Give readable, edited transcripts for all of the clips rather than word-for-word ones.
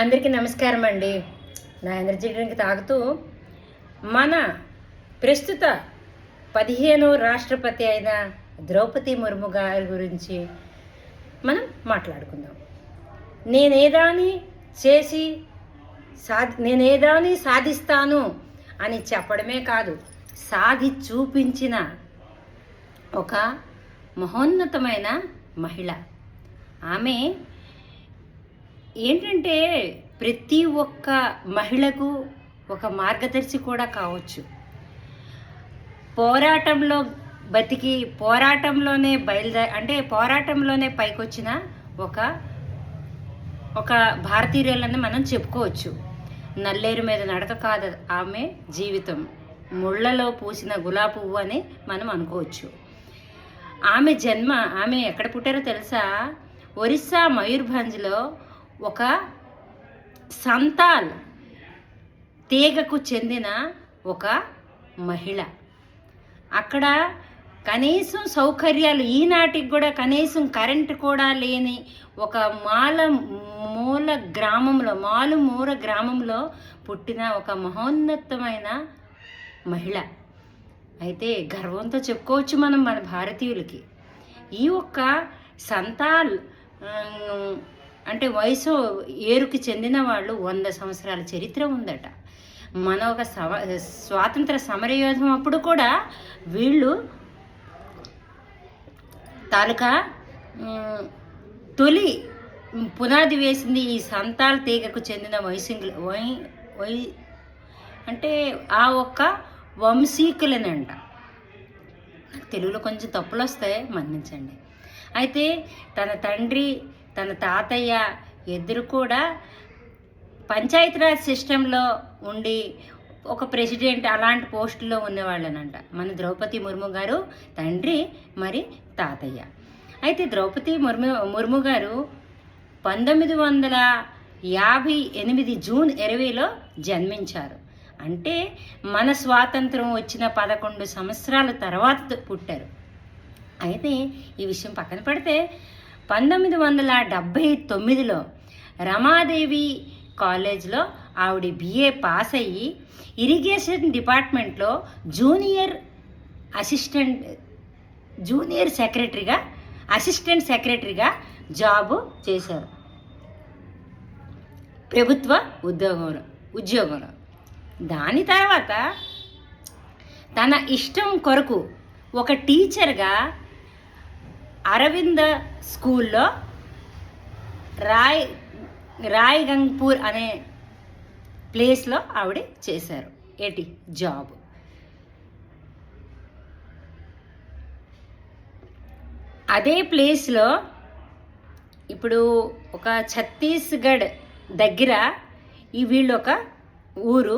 అందరికీ నమస్కారం అండి. నా ఎనర్జీ డ్రింక్ తాగుతూ మన ప్రస్తుత 15వ రాష్ట్రపతి అయిన ద్రౌపది ముర్ము గారి గురించి మనం మాట్లాడుకుందాం. నేనేదాన్ని సాధిస్తాను అని చెప్పడమే కాదు, చూపించిన ఒక మహోన్నతమైన మహిళ. ఆమె ఏంటంటే ప్రతి ఒక్క మహిళకు ఒక మార్గదర్శి కూడా కావచ్చు. పోరాటంలో బతికి పోరాటంలోనే పోరాటంలోనే పైకొచ్చిన ఒక భారతీయురాలని మనం చెప్పుకోవచ్చు. నల్లేరు మీద నడక కాదు ఆమె జీవితం, ముళ్ళలో పూసిన గులాబీ పువ్వు అని మనం అనుకోవచ్చు. ఆమె ఎక్కడ పుట్టారో తెలుసా? ఒరిస్సా మయూర్భంజ్లో ఒక సంతాల్ తీగకు చెందిన ఒక మహిళ. అక్కడ కనీసం సౌకర్యాలు, ఈనాటికి కూడా కనీసం కరెంటు కూడా లేని ఒక మారుమూల గ్రామంలో పుట్టిన ఒక మహోన్నతమైన మహిళ. అయితే గర్వంతో చెప్పుకోవచ్చు మనం మన భారతీయులకి. ఈ ఒక్క సంతాల్ అంటే వయసు ఏరుకి చెందిన వాళ్ళు 100 సంవత్సరాల చరిత్ర ఉందట. మన ఒక స్వాతంత్ర సమరయోధం అప్పుడు కూడా వీళ్ళు తాలూకా తొలి పునాది వేసింది ఈ సంతాల్ తీగకు చెందిన అంటే ఆ ఒక్క వంశీకులనంట. నాకు తెలుగులో కొంచెం తప్పులు వస్తాయి, మన్నించండి. అయితే తన తండ్రి తన తాతయ్య ఇద్దరు కూడా పంచాయతీరాజ్ సిస్టంలో ఉండి ఒక ప్రెసిడెంట్ అలాంటి పోస్టులో ఉన్నవాళ్ళనంట మన ద్రౌపది ముర్ము గారు తండ్రి మరి తాతయ్య. అయితే ద్రౌపది ముర్ము గారు 1958 జూన్ 20లో జన్మించారు. అంటే మన స్వాతంత్రం వచ్చిన 11 సంవత్సరాల తర్వాత పుట్టారు. అయితే ఈ విషయం పక్కన పెడితే 1979లో రమాదేవి కాలేజ్లో ఆవిడ BA పాస్ అయ్యి ఇరిగేషన్ డిపార్ట్మెంట్లో అసిస్టెంట్ సెక్రటరీగా జాబు చేశారు, ప్రభుత్వ ఉద్యోగంలో. దాని తర్వాత తన ఇష్టం కొరకు ఒక టీచర్గా అరవింద స్కూల్లో రాయ్గంగ్పూర్ అనే ప్లేస్లో ఆవిడ చేశారు జాబ్. అదే ప్లేస్లో ఇప్పుడు ఒక ఛత్తీస్గఢ్ దగ్గర వీళ్ళు ఒక ఊరు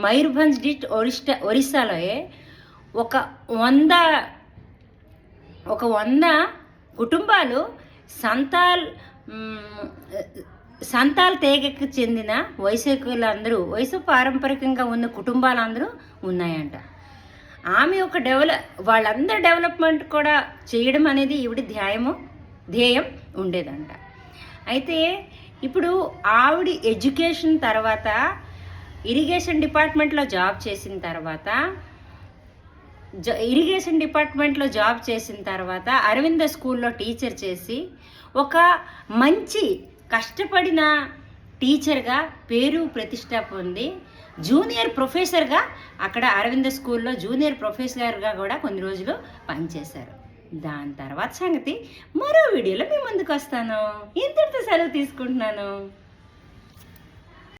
మయూర్భంజ్ డిస్ట్రిక్ట్ ఒరిస్సాలో ఒక 100 కుటుంబాలు సంతాల్ తెగకు చెందిన వయసు పారంపరికంగా ఉన్న కుటుంబాలందరూ ఉన్నాయంట. ఆమె ఒక వాళ్ళందరూ డెవలప్మెంట్ కూడా చేయడం అనేది ఈవిడ ధ్యేయం ఉండేదంట. అయితే ఇప్పుడు ఆవిడ ఎడ్యుకేషన్ తర్వాత ఇరిగేషన్ డిపార్ట్మెంట్లో జాబ్ చేసిన తర్వాత అరవింద స్కూల్లో టీచర్ చేసి ఒక మంచి కష్టపడిన టీచర్గా పేరు ప్రతిష్ట పొంది జూనియర్ ప్రొఫెసర్గా అక్కడ అరవింద స్కూల్లో జూనియర్ ప్రొఫెసర్గా కూడా కొన్ని రోజులు పనిచేశారు. దాని తర్వాత సంగతి మరో వీడియోలో మీ ముందుకు వస్తాను. ఇంతటితో సెలవు తీసుకుంటున్నాను.